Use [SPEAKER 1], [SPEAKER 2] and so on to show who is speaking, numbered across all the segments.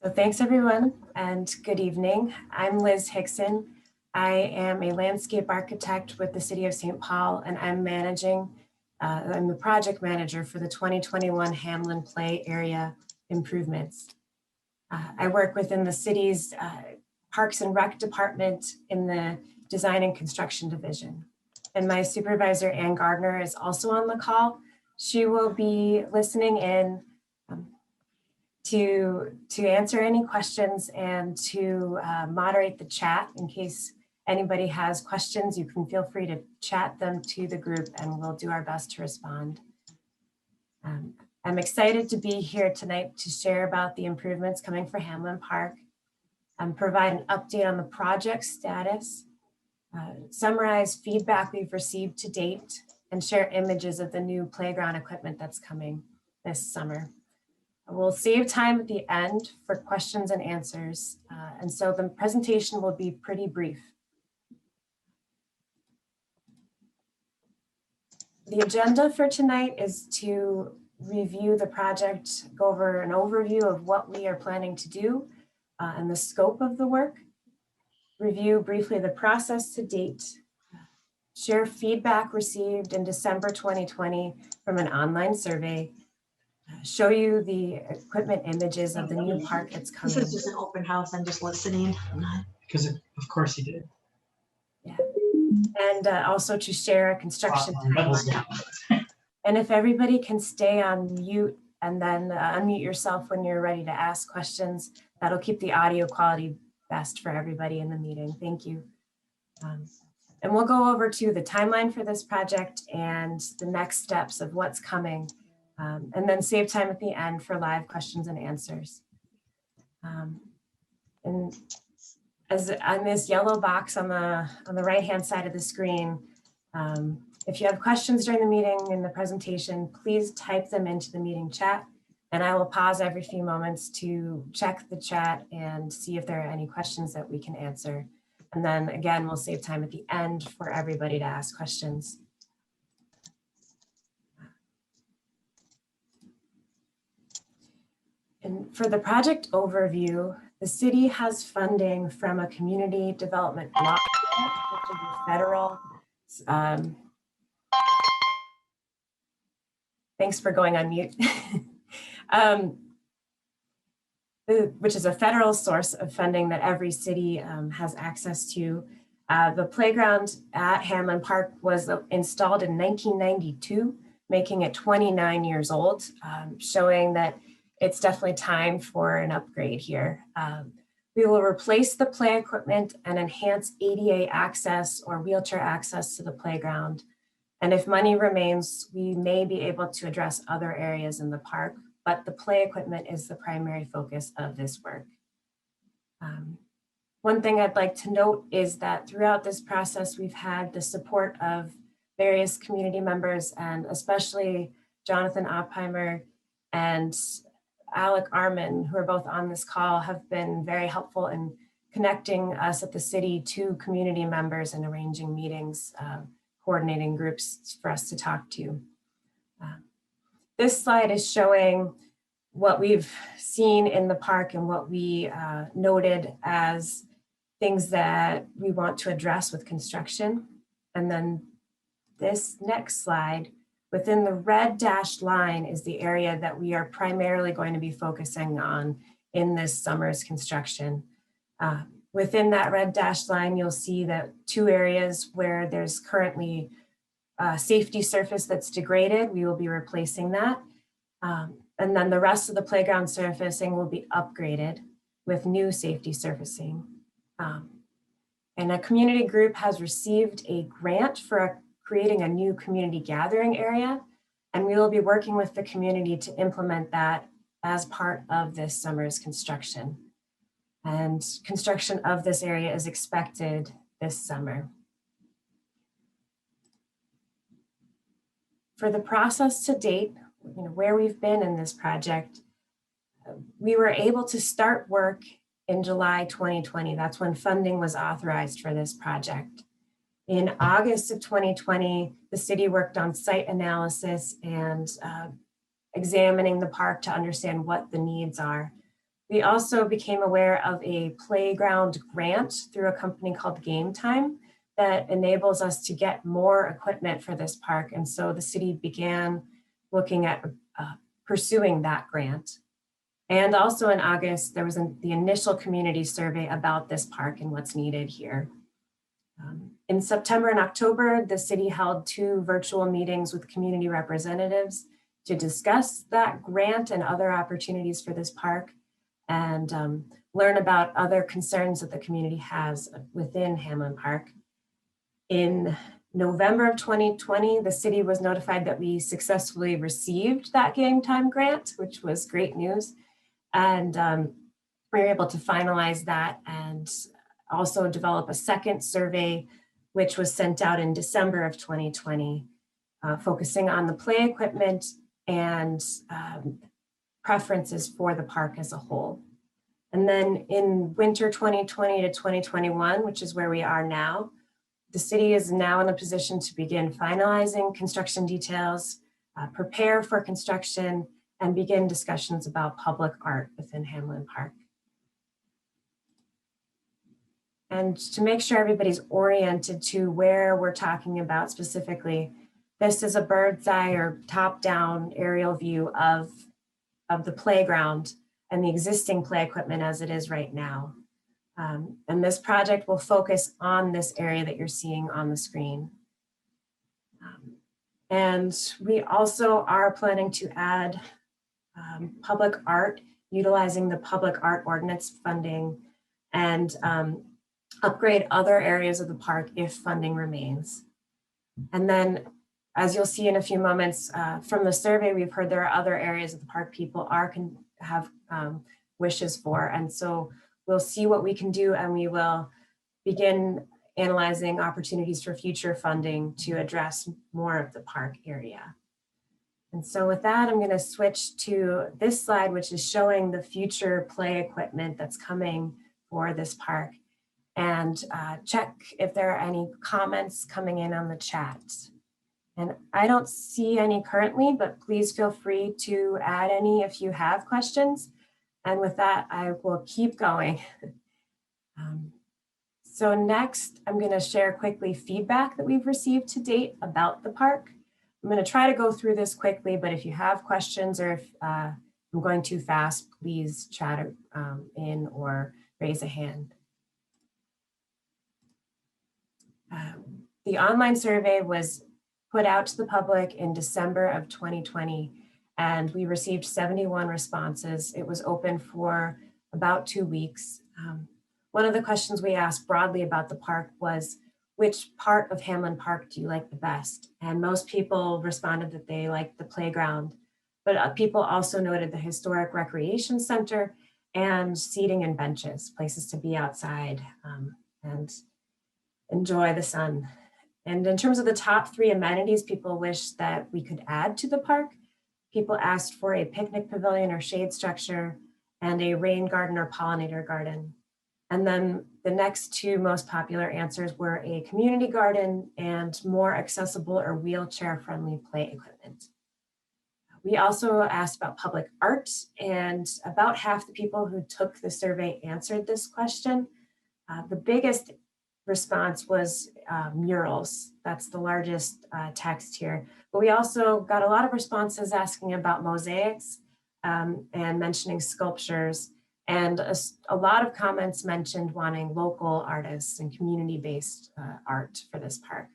[SPEAKER 1] So thanks everyone and good evening. I'm Liz Hickson. I am a landscape architect with the City of St. Paul, and I'm the project manager for the 2021 Hamline Play Area improvements. I work within the city's Parks and Rec department in the Design and Construction division. And my supervisor, Ann Gardner, is also on the call. She will be listening in to answer any questions and to moderate the chat. In case anybody has questions, you can feel free to chat them to the group and we'll do our best to respond. I'm excited to be here tonight to share about the improvements coming for Hamline Park, provide an update on the project status, summarize feedback we've received to date, and share images of the new playground equipment that's coming this summer. We'll save time at the end for questions and answers, and so the presentation will be pretty brief. The agenda for tonight is to review the project, go over an overview of what we are planning to do and the scope of the work, review briefly the process to date, share feedback received in December 2020 from an online survey, show you the equipment images of the new park that's coming.
[SPEAKER 2] This is just an open house. I'm just listening.
[SPEAKER 3] Because of course he did.
[SPEAKER 1] Yeah, and also to share a construction timeline. And if everybody can stay on mute and then unmute yourself when you're ready to ask questions, that'll keep the audio quality best for everybody in the meeting. Thank you. And we'll go over to the timeline for this project and the next steps of what's coming. And then save time at the end for live questions and answers. And as on this yellow box on the right-hand side of the screen, if you have questions during the meeting in the presentation, please type them into the meeting chat, and I will pause every few moments to check the chat and see if there are any questions that we can answer. And then again, we'll save time at the end for everybody to ask questions. And for the project overview, the city has funding from a community development block grant, which is a federal. Thanks for going on mute. Which is a federal source of funding that every city has access to. The playground at Hamline Park was installed in 1992, making it 29 years old, showing that it's definitely time for an upgrade here. We will replace the play equipment and enhance ADA access or wheelchair access to the playground. And if money remains, we may be able to address other areas in the park, but the play equipment is the primary focus of this work. One thing I'd like to note is that throughout this process, we've had the support of various community members, and especially Jonathan Oppheimer and Alec Arman, who are both on this call, have been very helpful in connecting us at the city to community members and arranging meetings, coordinating groups for us to talk to. This slide is showing what we've seen in the park and what we noted as things that we want to address with construction. And then this next slide, within the red dashed line, is the area that we are primarily going to be focusing on in this summer's construction. Within that red dashed line, you'll see that two areas where there's currently safety surface that's degraded, we will be replacing that. And then the rest of the playground surfacing will be upgraded with new safety surfacing. And a community group has received a grant for creating a new community gathering area, and we will be working with the community to implement that as part of this summer's construction. And construction of this area is expected this summer. For the process to date, where we've been in this project, we were able to start work in July 2020. That's when funding was authorized for this project. In August of 2020, the city worked on site analysis and examining the park to understand what the needs are. We also became aware of a playground grant through a company called Game Time that enables us to get more equipment for this park. And so the city began looking at pursuing that grant. And also in August, there was the initial community survey about this park and what's needed here. In September and October, the city held 2 virtual meetings with community representatives to discuss that grant and other opportunities for this park and learn about other concerns that the community has within Hamline Park. In November of 2020, the city was notified that we successfully received that Game Time grant, which was great news. And we were able to finalize that and also develop a second survey, which was sent out in December of 2020, focusing on the play equipment and preferences for the park as a whole. And then in winter 2020 to 2021, which is where we are now, the city is now in a position to begin finalizing construction details, prepare for construction, and begin discussions about public art within Hamline Park. And to make sure everybody's oriented to where we're talking about specifically, this is a bird's eye or top-down aerial view of the playground and the existing play equipment as it is right now. And this project will focus on this area that you're seeing on the screen. And we also are planning to add public art, utilizing the public art ordinance funding and upgrade other areas of the park if funding remains. And then, as you'll see in a few moments, from the survey, we've heard there are other areas of the park people have wishes for. And so we'll see what we can do, and we will begin analyzing opportunities for future funding to address more of the park area. And so with that, I'm going to switch to this slide, which is showing the future play equipment that's coming for this park, and check if there are any comments coming in on the chat. And I don't see any currently, but please feel free to add any if you have questions. And with that, I will keep going. So next, I'm going to share quickly feedback that we've received to date about the park. I'm going to try to go through this quickly, but if you have questions or if I'm going too fast, please chat in or raise a hand. The online survey was put out to the public in December of 2020, and we received 71 responses. It was open for about 2 weeks. One of the questions we asked broadly about the park was, which part of Hamline Park do you like the best? And most people responded that they liked the playground, but people also noted the historic recreation center and seating and benches, places to be outside and enjoy the sun. And in terms of the top 3 amenities people wish that we could add to the park, people asked for a picnic pavilion or shade structure and a rain garden or pollinator garden. And then the next 2 most popular answers were a community garden and more accessible or wheelchair-friendly play equipment. We also asked about public art, and about half the people who took the survey answered this question. The biggest response was murals. That's the largest text here. But we also got a lot of responses asking about mosaics and mentioning sculptures. And a lot of comments mentioned wanting local artists and community-based art for this park.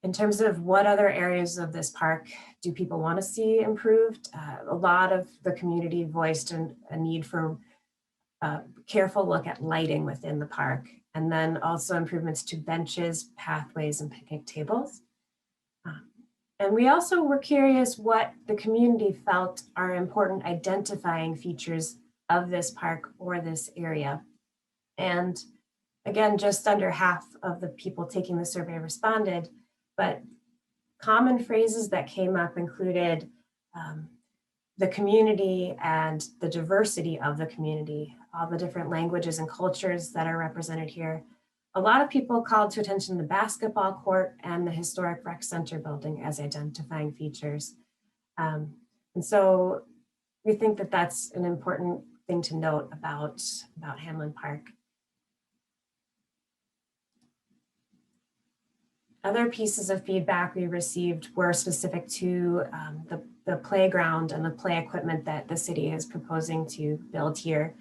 [SPEAKER 1] In terms of what other areas of this park do people want to see improved, a lot of the community voiced a need for a careful look at lighting within the park, and then also improvements to benches, pathways, and picnic tables. And we also were curious what the community felt are important identifying features of this park or this area. And again, just under half of the people taking the survey responded, but common phrases that came up included the community and the diversity of the community, all the different languages and cultures that are represented here. A lot of people called to attention the basketball court and the historic rec center building as identifying features. And so we think that that's an important thing to note about Hamline Park. Other pieces of feedback we received were specific to the playground and the play equipment that the city is proposing to build here.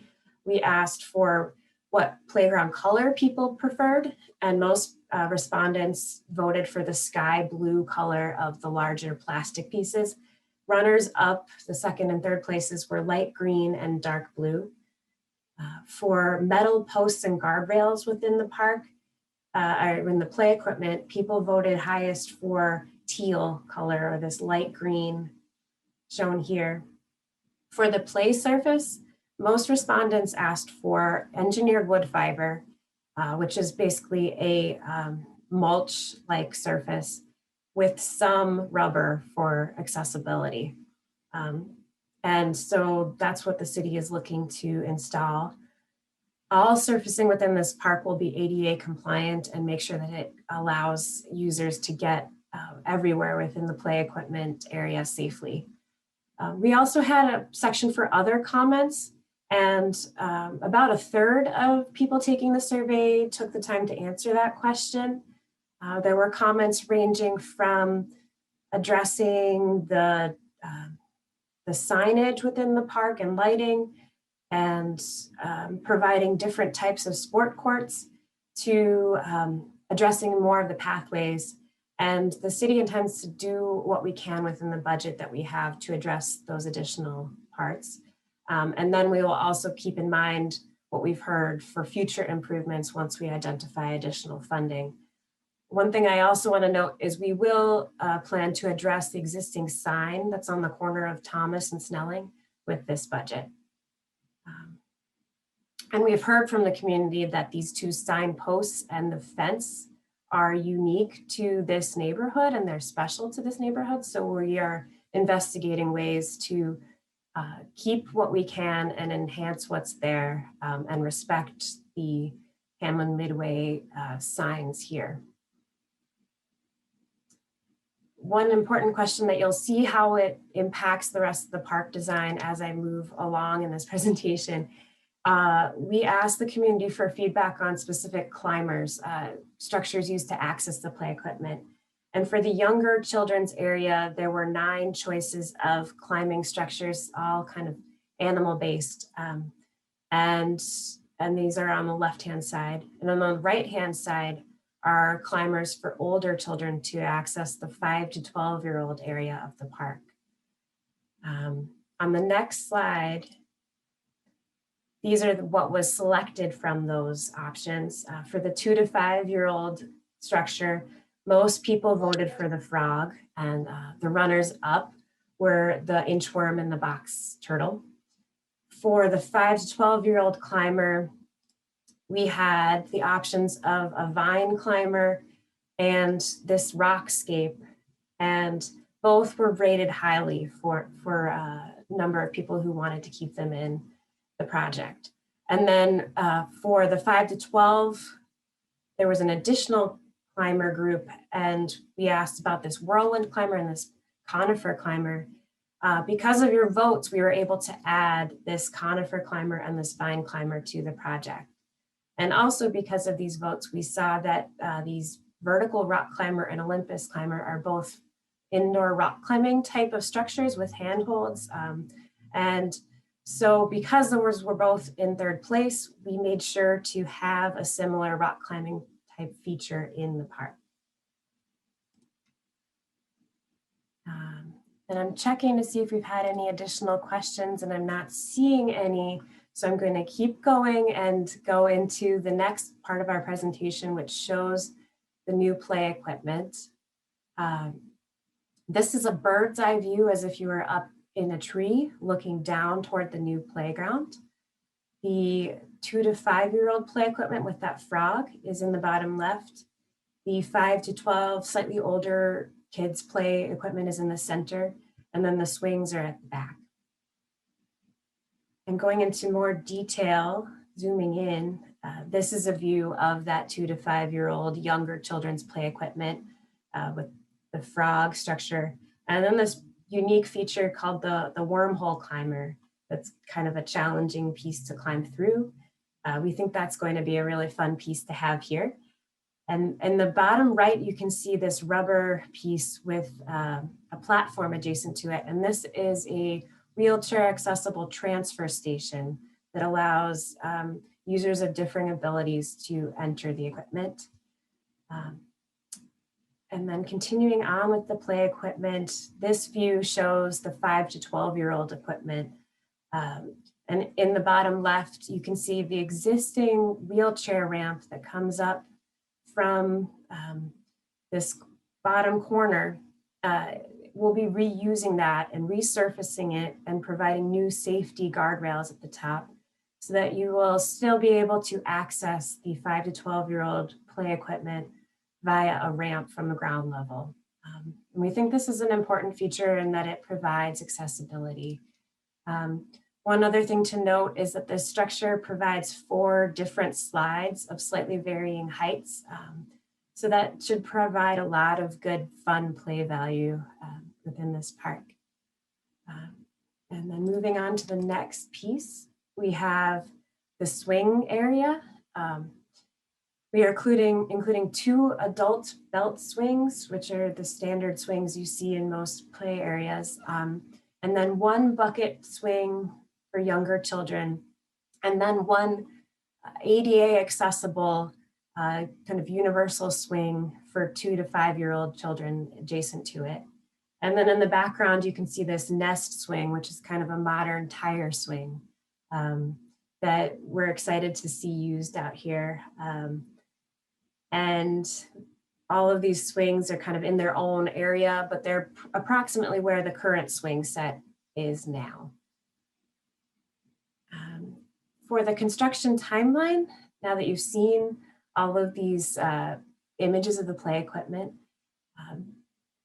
[SPEAKER 1] We asked for what playground color people preferred, and most respondents voted for the sky blue color of the larger plastic pieces. Runners up, the second and third places were light green and dark blue. For metal posts and guardrails within the park, or in the play equipment, people voted highest for teal color, or this light green shown here. For the play surface, most respondents asked for engineered wood fiber, which is basically a mulch-like surface with some rubber for accessibility. And so that's what the city is looking to install. All surfacing within this park will be ADA compliant and make sure that it allows users to get everywhere within the play equipment area safely. We also had a section for other comments, and about a third of people taking the survey took the time to answer that question. There were comments ranging from addressing the signage within the park and lighting, and providing different types of sport courts, to addressing more of the pathways. And the city intends to do what we can within the budget that we have to address those additional parts. And then we will also keep in mind what we've heard for future improvements once we identify additional funding. One thing I also want to note is we will plan to address the existing sign that's on the corner of Thomas and Snelling with this budget. And we've heard from the community that these two signposts and the fence are unique to this neighborhood and they're special to this neighborhood. So we are investigating ways to keep what we can and enhance what's there, and respect the Hamline Midway signs here. One important question that you'll see how it impacts the rest of the park design as I move along in this presentation. We asked the community for feedback on specific climbers, structures used to access the play equipment. And for the younger children's area, there were 9 choices of climbing structures, all kind of animal-based. And these are on the left-hand side. And on the right-hand side are climbers for older children to access the 5 to 12-year-old area of the park. On the next slide, these are what was selected from those options. For the 2 to 5-year-old structure, most people voted for the frog, and the runners up were the inchworm and the box turtle. For the 5 to 12-year-old climber, we had the options of a vine climber and this rockscape, and both were rated highly for a number of people who wanted to keep them in the project. And then for the 5 to 12, there was an additional climber group, and we asked about this whirlwind climber and this conifer climber. Because of your votes, we were able to add this conifer climber and this vine climber to the project. And also because of these votes, we saw that these vertical rock climber and Olympus climber are both indoor rock climbing type of structures with handholds. And so because those were both in 3rd place, we made sure to have a similar rock climbing type feature in the park. And I'm checking to see if we've had any additional questions, and I'm not seeing any. So I'm going to keep going and go into the next part of our presentation, which shows the new play equipment. This is a bird's eye view as if you were up in a tree looking down toward the new playground. The 2 to 5-year-old play equipment with that frog is in the bottom left. The 5 to 12 slightly older kids play equipment is in the center, and then the swings are at the back. And going into more detail, zooming in, this is a view of that 2 to 5-year-old younger children's play equipment with the frog structure. And then this unique feature called the wormhole climber. That's kind of a challenging piece to climb through. We think that's going to be a really fun piece to have here. And in the bottom right, you can see this rubber piece with a platform adjacent to it. And this is a wheelchair accessible transfer station that allows users of differing abilities to enter the equipment. And then continuing on with the play equipment, this view shows the 5 to 12-year-old equipment. And in the bottom left, you can see the existing wheelchair ramp that comes up from this bottom corner. We'll be reusing that and resurfacing it and providing new safety guardrails at the top so that you will still be able to access the 5 to 12-year-old play equipment via a ramp from the ground level. And we think this is an important feature in that it provides accessibility. One other thing to note is that this structure provides 4 different slides of slightly varying heights. So that should provide a lot of good fun play value within this park. And then moving on to the next piece, we have the swing area. We are including 2 adult belt swings, which are the standard swings you see in most play areas, and then 1 bucket swing for younger children, and then 1 ADA accessible kind of universal swing for 2 to 5-year-old children adjacent to it. And then in the background, you can see this nest swing, which is kind of a modern tire swing that we're excited to see used out here. And all of these swings are kind of in their own area, but they're approximately where the current swing set is now. For the construction timeline, now that you've seen all of these images of the play equipment,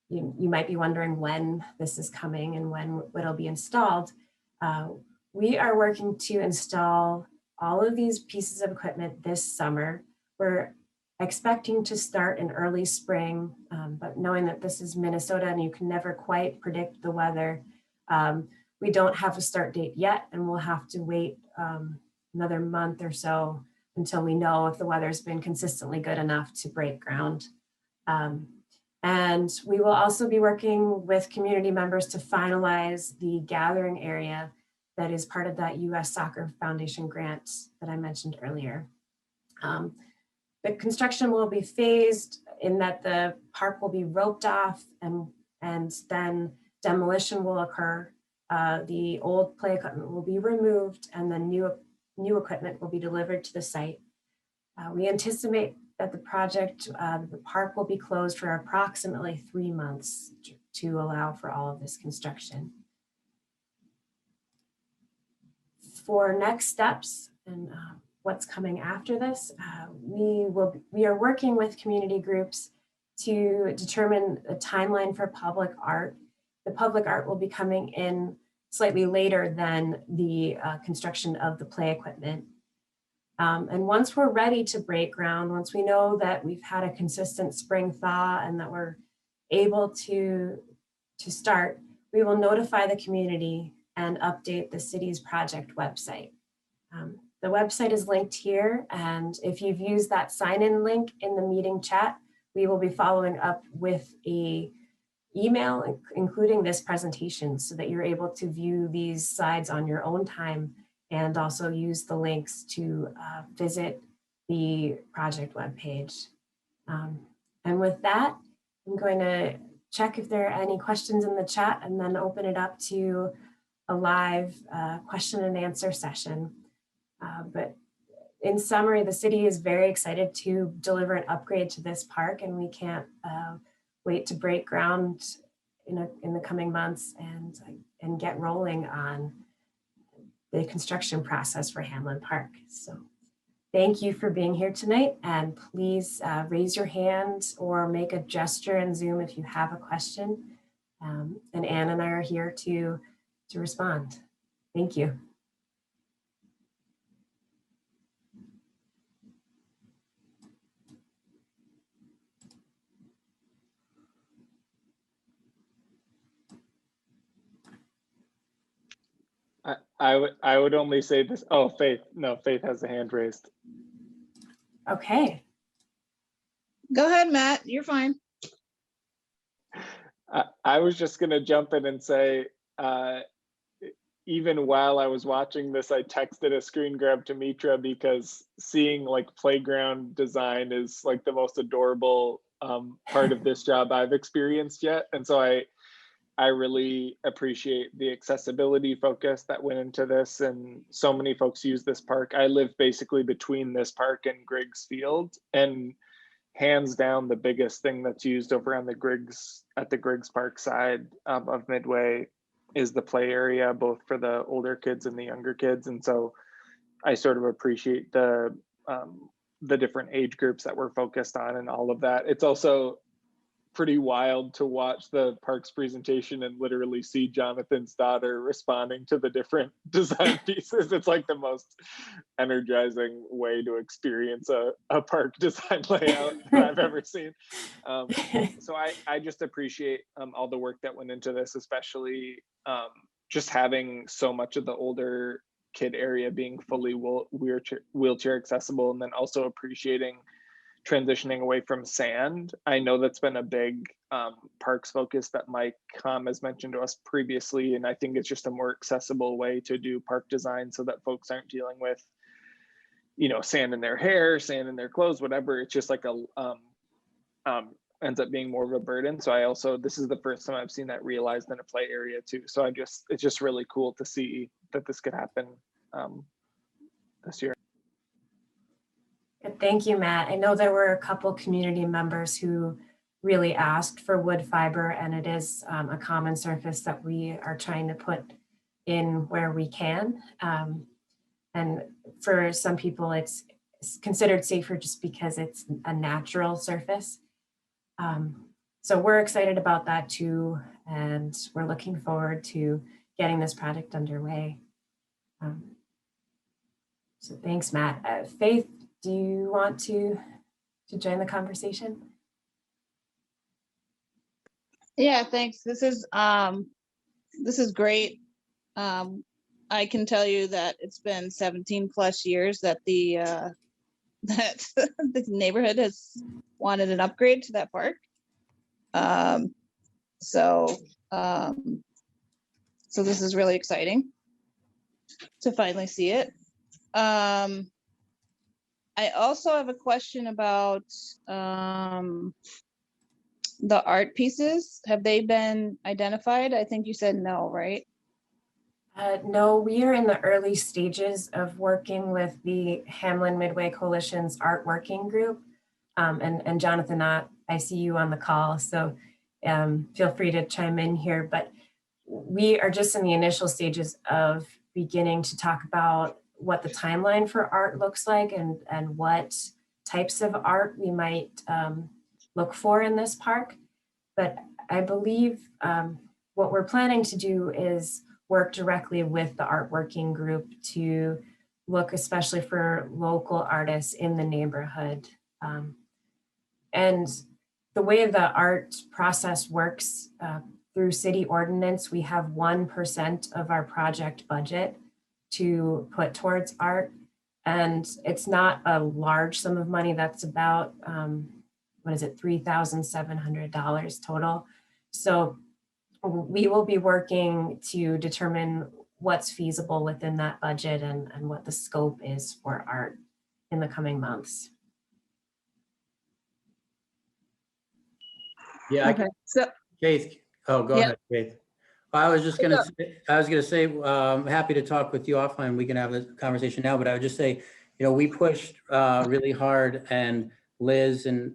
[SPEAKER 1] you might be wondering when this is coming and when it'll be installed. We are working to install all of these pieces of equipment this summer. We're expecting to start in early spring, but knowing that this is Minnesota and you can never quite predict the weather, we don't have a start date yet, and we'll have to wait another month or so until we know if the weather's been consistently good enough to break ground. And we will also be working with community members to finalize the gathering area that is part of that U.S. Soccer Foundation grant that I mentioned earlier. The construction will be phased in that the park will be roped off and then demolition will occur. The old play equipment will be removed and then new equipment will be delivered to the site. We anticipate that the park will be closed for approximately 3 months to allow for all of this construction. For next steps and what's coming after this, we are working with community groups to determine a timeline for public art. The public art will be coming in slightly later than the construction of the play equipment. And once we're ready to break ground, once we know that we've had a consistent spring thaw and that we're able to start, we will notify the community and update the city's project website. The website is linked here, and if you've used that sign-in link in the meeting chat, we will be following up with an email including this presentation so that you're able to view these slides on your own time and also use the links to visit the project webpage. And with that, I'm going to check if there are any questions in the chat and then open it up to a live question and answer session. But in summary, the city is very excited to deliver an upgrade to this park, and we can't wait to break ground in the coming months and get rolling on the construction process for Hamline Park. So thank you for being here tonight, and please raise your hand or make a gesture in Zoom if you have a question. And Anne and I are here to respond. Thank you.
[SPEAKER 4] I would only say this. Oh, Faith. No, Faith has a hand raised.
[SPEAKER 1] Okay.
[SPEAKER 5] Go ahead, Matt. You're fine.
[SPEAKER 4] I was just gonna jump in and say, even while I was watching this, I texted a screen grab to Mitra because seeing like playground design is like the most adorable part of this job I've experienced yet. And so I really appreciate the accessibility focus that went into this, and so many folks use this park. I live basically between this park and Griggs Field, and hands down the biggest thing that's used over on the Griggs Park side of Midway is the play area, both for the older kids and the younger kids. And so I sort of appreciate the different age groups that we're focused on and all of that. It's also pretty wild to watch the parks presentation and literally see Jonathan's daughter responding to the different design pieces. It's like the most energizing way to experience a park design layout that I've ever seen. So I just appreciate all the work that went into this, especially just having so much of the older kid area being fully wheelchair accessible, and then also appreciating transitioning away from sand. I know that's been a big parks focus that Mike has mentioned to us previously, and I think it's just a more accessible way to do park design so that folks aren't dealing with, you know, sand in their hair, sand in their clothes, whatever. It's just like ends up being more of a burden. So this is the first time I've seen that realized in a play area too. So it's just really cool to see that this could happen this year.
[SPEAKER 1] Thank you, Matt. I know there were a couple community members who really asked for wood fiber, and it is a common surface that we are trying to put in where we can. And for some people, it's considered safer just because it's a natural surface. So we're excited about that too, and we're looking forward to getting this project underway. So thanks, Matt. Faith, do you want to join the conversation?
[SPEAKER 5] Yeah, thanks. This is great. I can tell you that it's been 17 plus years that the that the neighborhood has wanted an upgrade to that park. So this is really exciting to finally see it. I also have a question about the art pieces. Have they been identified? I think you said no, right?
[SPEAKER 1] No, we are in the early stages of working with the Hamline Midway Coalition's art working group. And Jonathan, I see you on the call, so feel free to chime in here. But we are just in the initial stages of beginning to talk about what the timeline for art looks like and what types of art we might look for in this park. But I believe what we're planning to do is work directly with the art working group to look especially for local artists in the neighborhood. And the way the art process works through city ordinance, we have 1% of our project budget to put towards art. And it's not a large sum of money. That's about, $3,700 total. So we will be working to determine what's feasible within that budget and what the scope is for art in the coming months.
[SPEAKER 6] Yeah,
[SPEAKER 5] Okay. So
[SPEAKER 6] Faith. Oh, go ahead, Faith. I was just gonna say, I'm happy to talk with you offline. We can have this conversation now, but I would just say, we pushed really hard, and Liz and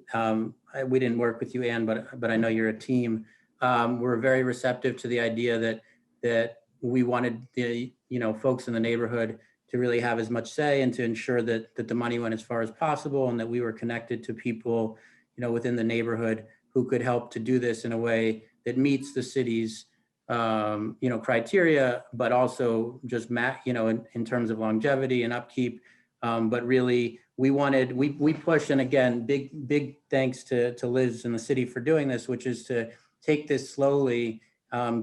[SPEAKER 6] we didn't work with you, Ann, but I know you're a team. We're very receptive to the idea that we wanted the folks in the neighborhood to really have as much say and to ensure that the money went as far as possible, and that we were connected to people within the neighborhood who could help to do this in a way that meets the city's criteria, but also just in terms of longevity and upkeep. But really, we pushed, and again, big thanks to Liz and the city for doing this, which is to take this slowly,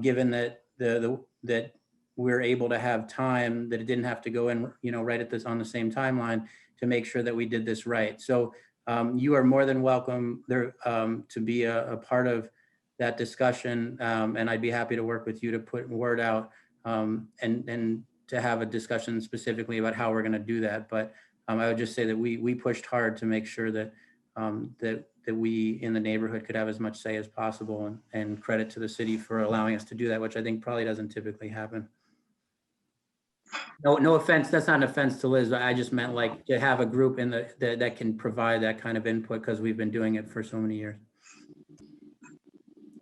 [SPEAKER 6] given that that we're able to have time, that it didn't have to go in, right at this on the same timeline to make sure that we did this right. So you are more than welcome there to be a part of that discussion. And I'd be happy to work with you to put word out and to have a discussion specifically about how we're going to do that. But I would just say that we pushed hard to make sure that that we in the neighborhood could have as much say as possible, and credit to the city for allowing us to do that, which I think probably doesn't typically happen. No offense, that's not an offense to Liz, but I just meant like to have a group in that can provide that kind of input, because we've been doing it for so many years.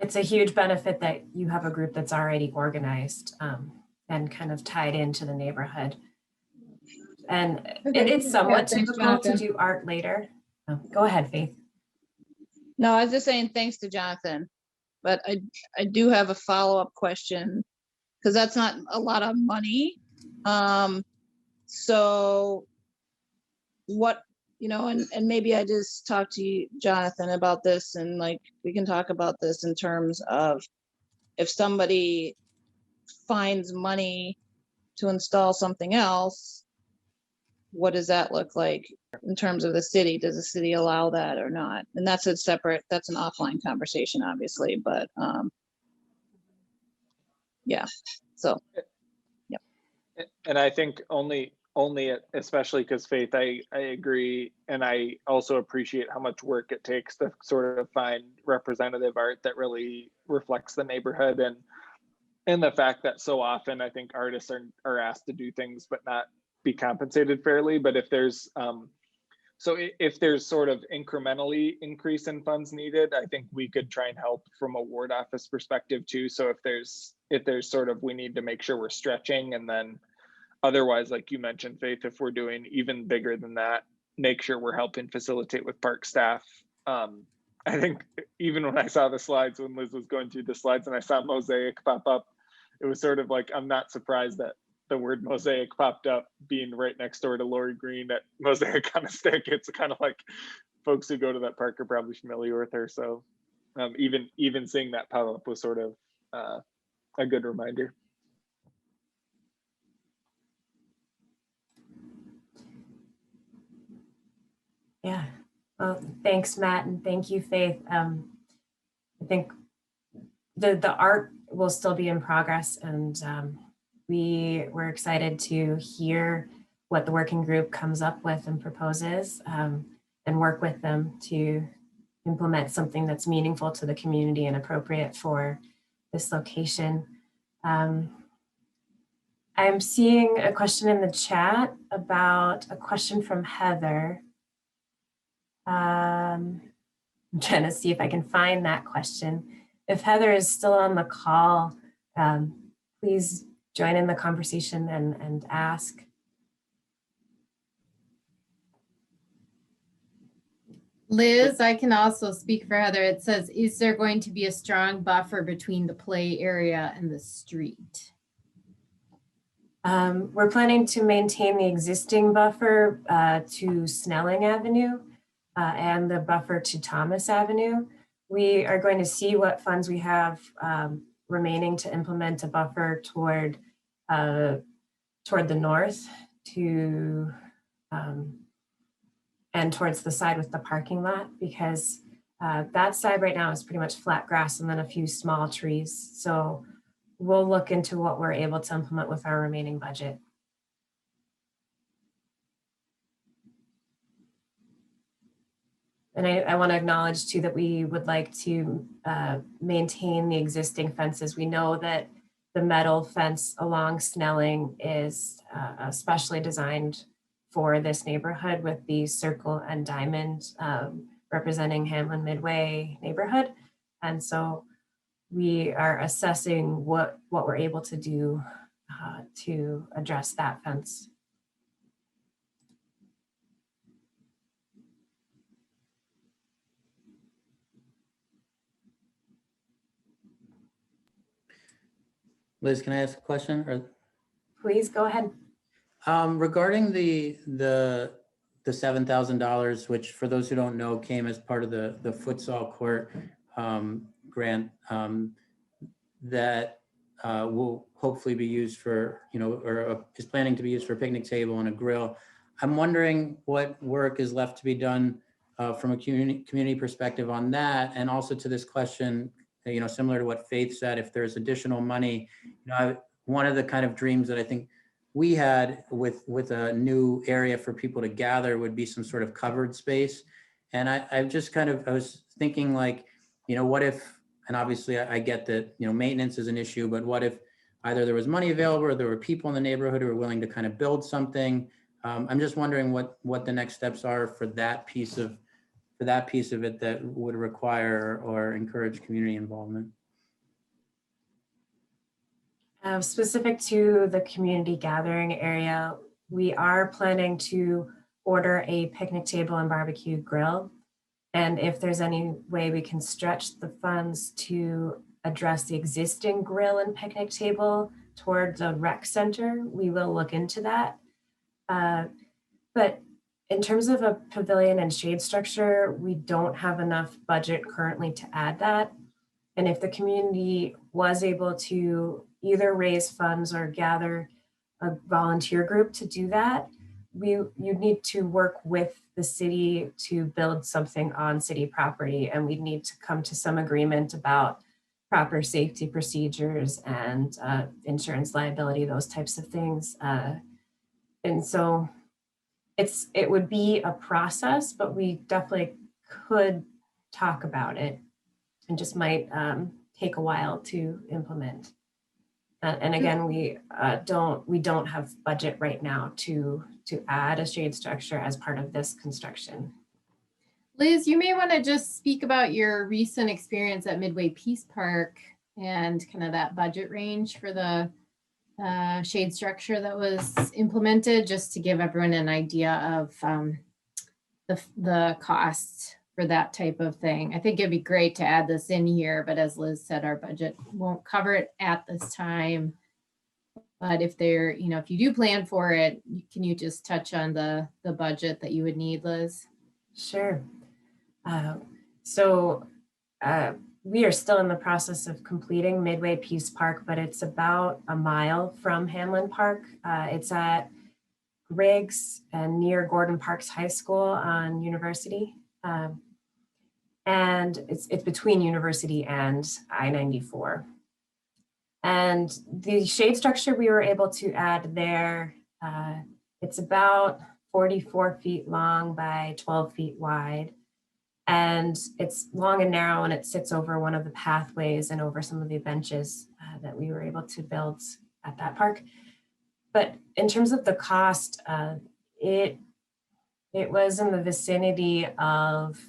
[SPEAKER 1] It's a huge benefit that you have a group that's already organized and kind of tied into the neighborhood. And it's somewhat typical to do art later. Go ahead, Faith.
[SPEAKER 5] No, I was just saying thanks to Jonathan, but I do have a follow-up question, because that's not a lot of money. So what, and maybe I just talked to you, Jonathan, about this, and like we can talk about this in terms of if somebody finds money to install something else, what does that look like in terms of the city? Does the city allow that or not? And that's an offline conversation, obviously, but yeah, so. Yep.
[SPEAKER 4] And I think only especially because Faith, I agree. And I also appreciate how much work it takes to sort of find representative art that really reflects the neighborhood, and the fact that so often I think artists are asked to do things but not be compensated fairly. But if there's if there's sort of incrementally increase in funds needed, I think we could try and help from a ward office perspective too. So if there's sort of, we need to make sure we're stretching, and then otherwise, like you mentioned, Faith, if we're doing even bigger than that, make sure we're helping facilitate with park staff. I think even when I saw the slides, when Liz was going through the slides and I saw mosaic pop up, it was sort of like, I'm not surprised that the word mosaic popped up, being right next door to Lori Green at Mosaic on a Stick. It's kind of like folks who go to that park are probably familiar with her. So even seeing that pop up was sort of a good reminder.
[SPEAKER 1] Yeah, well, thanks, Matt, and thank you, Faith. I think the art will still be in progress, and we're excited to hear what the working group comes up with and proposes, and work with them to implement something that's meaningful to the community and appropriate for this location. I'm seeing a question in the chat about a question from Heather. I'm trying to see if I can find that question. If Heather is still on the call, please join in the conversation and ask.
[SPEAKER 7] Liz, I can also speak for Heather. It says, is there going to be a strong buffer between the play area and the street?
[SPEAKER 1] We're planning to maintain the existing buffer to Snelling Avenue and the buffer to Thomas Avenue. We are going to see what funds we have remaining to implement a buffer toward the north to and towards the side with the parking lot, because that side right now is pretty much flat grass and then a few small trees. So we'll look into what we're able to implement with our remaining budget. And I want to acknowledge too that we would like to maintain the existing fences. We know that the metal fence along Snelling is especially designed for this neighborhood with the circle and diamond representing Hamline Midway neighborhood. And so we are assessing what we're able to do to address that fence.
[SPEAKER 6] Liz, can I ask a question? Or
[SPEAKER 1] Please go ahead.
[SPEAKER 6] regarding the $7,000, which for those who don't know came as part of the futsal court grant, that will hopefully be used for, or is planning to be used for a picnic table and a grill. I'm wondering what work is left to be done from a community perspective on that, and also to this question, similar to what Faith said, if there's additional money, one of the kind of dreams that I think we had with a new area for people to gather would be some sort of covered space. And I was thinking like, what if, and obviously I get that, maintenance is an issue, but what if either there was money available or there were people in the neighborhood who were willing to kind of build something. I'm just wondering what the next steps are for that piece of it that would require or encourage community involvement.
[SPEAKER 1] Specific to the community gathering area, we are planning to order a picnic table and barbecue grill. And if there's any way we can stretch the funds to address the existing grill and picnic table towards a rec center, we will look into that. But in terms of a pavilion and shade structure, we don't have enough budget currently to add that. And if the community was able to either raise funds or gather a volunteer group to do that, you need to work with the city to build something on city property, and we'd need to come to some agreement about proper safety procedures and insurance liability, those types of things. And so it would be a process, but we definitely could talk about it, and just might take a while to implement. And again, we don't have budget right now to add a shade structure as part of this construction.
[SPEAKER 7] Liz, you may want to just speak about your recent experience at Midway Peace Park and kind of that budget range for the shade structure that was implemented, just to give everyone an idea of the cost for that type of thing. I think it'd be great to add this in here, but as Liz said, our budget won't cover it at this time. But if if you do plan for it, can you just touch on the budget that you would need, Liz?
[SPEAKER 1] Sure. We are still in the process of completing Midway Peace Park, but it's about a mile from Hamline Park. It's at Riggs and near Gordon Parks High School on University. And it's between University and I-94. And the shade structure we were able to add there, it's about 44 feet long by 12 feet wide. And it's long and narrow, and it sits over one of the pathways and over some of the benches that we were able to build at that park. But in terms of the cost, it was in the vicinity of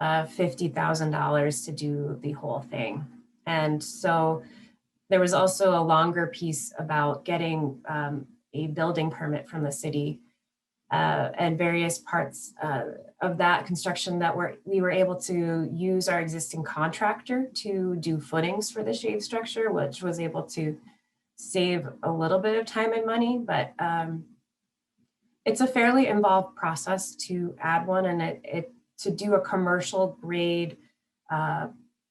[SPEAKER 1] $50,000 to do the whole thing. And so there was also a longer piece about getting a building permit from the city and various parts of that construction that we were able to use our existing contractor to do footings for the shade structure, which was able to save a little bit of time and money, but it's a fairly involved process to add one, and to do a commercial grade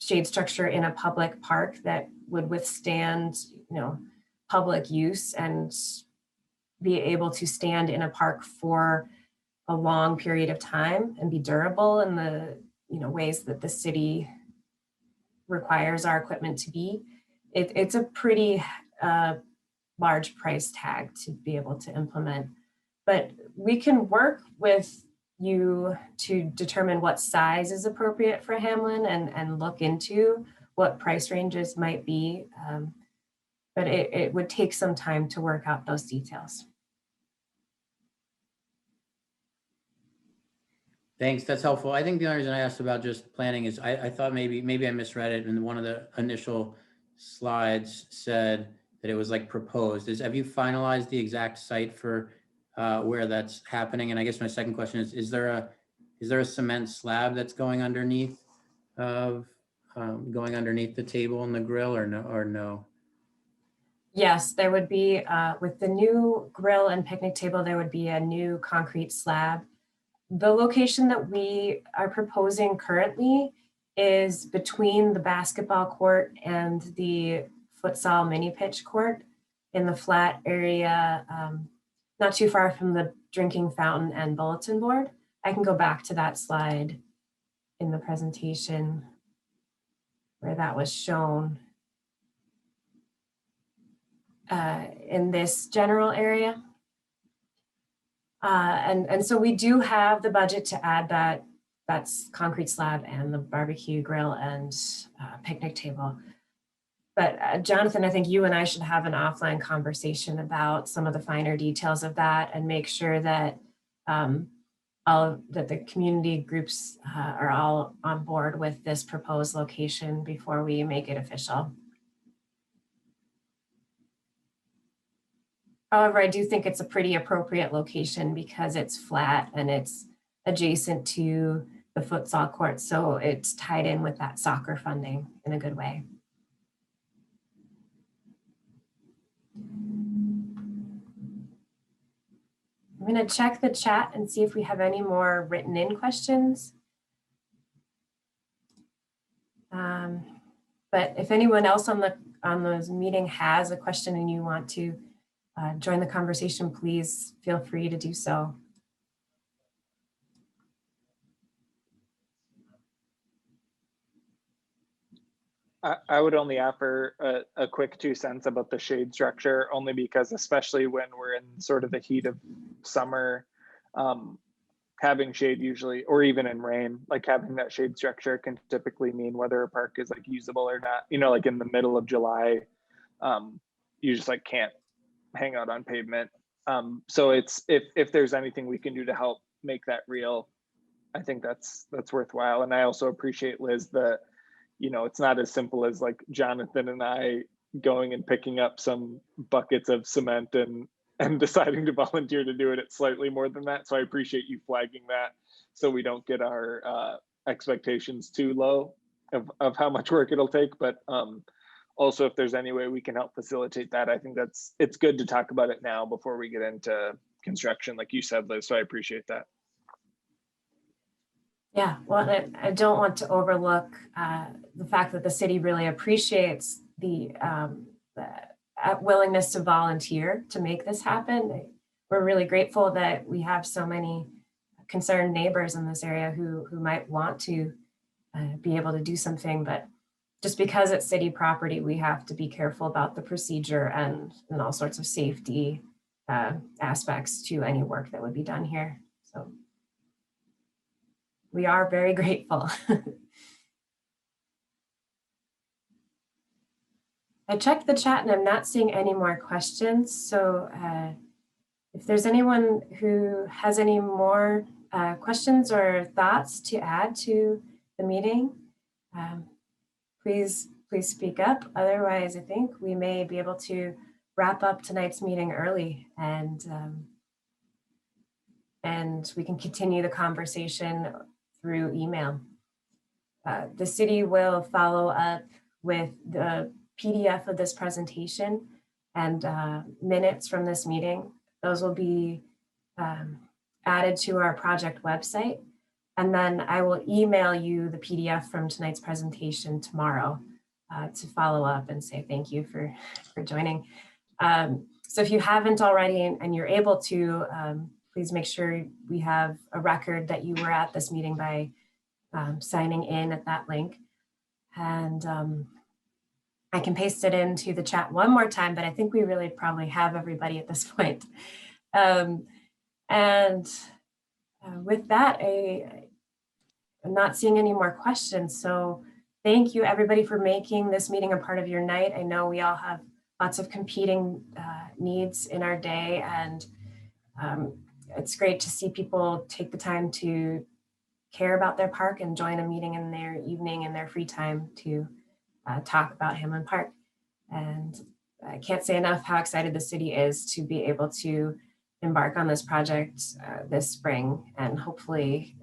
[SPEAKER 1] shade structure in a public park that would withstand, public use and be able to stand in a park for a long period of time and be durable in the ways that the city requires our equipment to be. It's a pretty large price tag to be able to implement, but we can work with you to determine what size is appropriate for Hamline and look into what price ranges might be. But it would take some time to work out those details.
[SPEAKER 6] Thanks, that's helpful. I think the only reason I asked about just planning is I thought maybe I misread it, and one of the initial slides said that it was like proposed. Have you finalized the exact site for where that's happening? And I guess my second question is there a cement slab that's going underneath the table and the grill, or no?
[SPEAKER 1] Yes, there would be, with the new grill and picnic table, there would be a new concrete slab. The location that we are proposing currently is between the basketball court and the futsal mini pitch court in the flat area, not too far from the drinking fountain and bulletin board. I can go back to that slide in the presentation where that was shown. In this general area. And so we do have the budget to add that's concrete slab and the barbecue grill and picnic table. But Jonathan, I think you and I should have an offline conversation about some of the finer details of that and make sure that that the community groups are all on board with this proposed location before we make it official. However, I do think it's a pretty appropriate location because it's flat and it's adjacent to the futsal court. So it's tied in with that soccer funding in a good way. I'm going to check the chat and see if we have any more written in questions. But if anyone else on the meeting has a question and you want to join the conversation, please feel free to do so.
[SPEAKER 4] I would only offer a quick 2 cents about the shade structure, only because especially when we're in sort of the heat of summer, having shade usually, or even in rain, like having that shade structure can typically mean whether a park is like usable or not. You know, like in the middle of July, you just like can't hang out on pavement. So it's if there's anything we can do to help make that real, I think that's worthwhile. And I also appreciate, Liz, that, you know, it's not as simple as like Jonathan and I going and picking up some buckets of cement and deciding to volunteer to do it. It's slightly more than that. So I appreciate you flagging that so we don't get our expectations too low of how much work it'll take. But also, if there's any way we can help facilitate that, I think it's good to talk about it now before we get into construction, like you said, Liz. So I appreciate that.
[SPEAKER 1] Yeah, well, I don't want to overlook the fact that the city really appreciates the willingness to volunteer to make this happen. We're really grateful that we have so many concerned neighbors in this area who might want to be able to do something, but just because it's city property, we have to be careful about the procedure and all sorts of safety aspects to any work that would be done here. So we are very grateful. I checked the chat and I'm not seeing any more questions. So if there's anyone who has any more questions or thoughts to add to the meeting, please speak up. Otherwise, I think we may be able to wrap up tonight's meeting early and we can continue the conversation through email. The city will follow up with the PDF of this presentation and minutes from this meeting. Those will be added to our project website. And then I will email you the PDF from tonight's presentation tomorrow to follow up and say thank you for joining. So if you haven't already and you're able to, please make sure we have a record that you were at this meeting by signing in at that link. And I can paste it into the chat one more time, but I think we really probably have everybody at this point. With that, I'm not seeing any more questions. So thank you everybody for making this meeting a part of your night. I know we all have lots of competing needs in our day, and it's great to see people take the time to care about their park and join a meeting in their evening and their free time to talk about Hamline Park. And I can't say enough how excited the city is to be able to embark on this project this spring and hopefully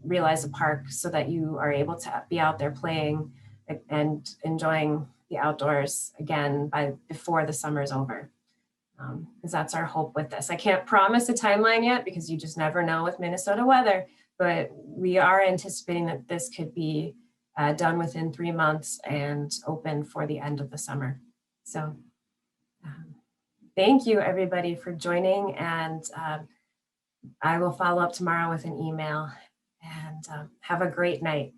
[SPEAKER 1] realize a park so that you are able to be out there playing and enjoying the outdoors again before the summer is over. Because that's our hope with this. I can't promise a timeline yet because you just never know with Minnesota weather, but we are anticipating that this could be done within 3 months and open for the end of the summer. So thank you everybody for joining, and I will follow up tomorrow with an email, and have a great night.